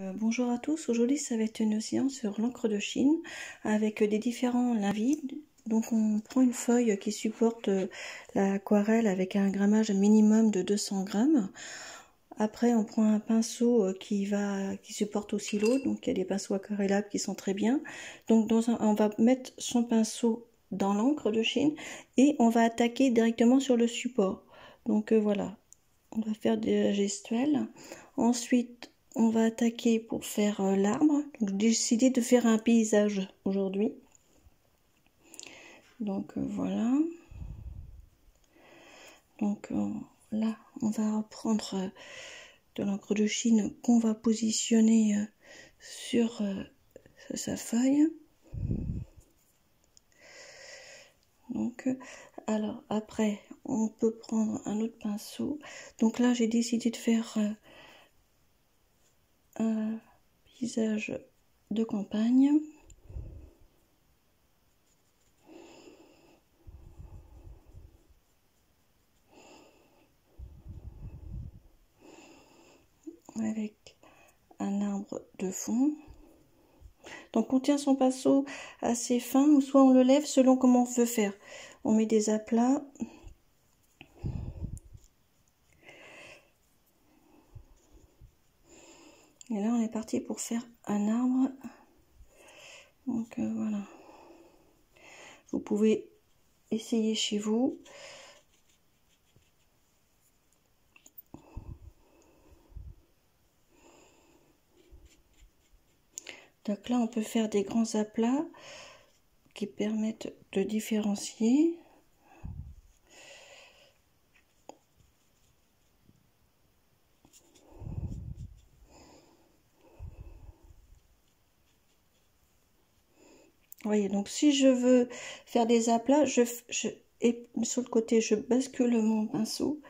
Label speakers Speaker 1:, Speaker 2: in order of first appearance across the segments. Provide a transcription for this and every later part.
Speaker 1: Bonjour à tous, aujourd'hui ça va être une séance sur l'encre de Chine avec des différents lavis. Donc on prend une feuille qui supporte l'aquarelle avec un grammage minimum de 200 grammes. Après on prend un pinceau qui supporte aussi l'eau, donc il y a des pinceaux aquarellables qui sont très bien. Donc on va mettre son pinceau dans l'encre de Chine et on va attaquer directement sur le support. Donc voilà, on va faire des gestuels. Ensuite on va attaquer pour faire l'arbre. J'ai décidé de faire un paysage aujourd'hui. Donc voilà. Donc là, on va prendre de l'encre de Chine qu'on va positionner sur sa feuille. Donc, alors après, on peut prendre un autre pinceau. Donc là, j'ai décidé de faire un paysage de campagne. Avec un arbre de fond. Donc on tient son pinceau assez fin ou soit on le lève selon comment on veut faire. On met des aplats. Et là on est parti pour faire un arbre. Donc voilà. Vous pouvez essayer chez vous. Donc là on peut faire des grands aplats qui permettent de différencier. Vous voyez, donc si je veux faire des aplats, et sur le côté, je bascule mon pinceau.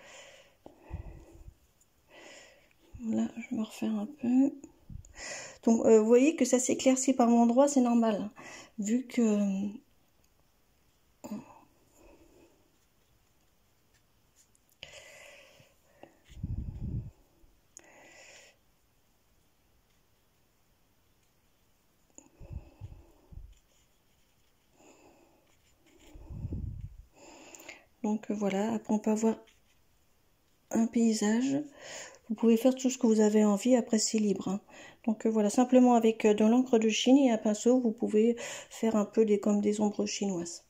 Speaker 1: Là, je vais refaire un peu. Donc, vous voyez que ça s'éclaircit par endroits, c'est normal, hein, vu que... Donc voilà, après on peut avoir un paysage. Vous pouvez faire tout ce que vous avez envie, après c'est libre, hein. Donc voilà, simplement avec de l'encre de Chine et un pinceau, vous pouvez faire un peu comme des ombres chinoises.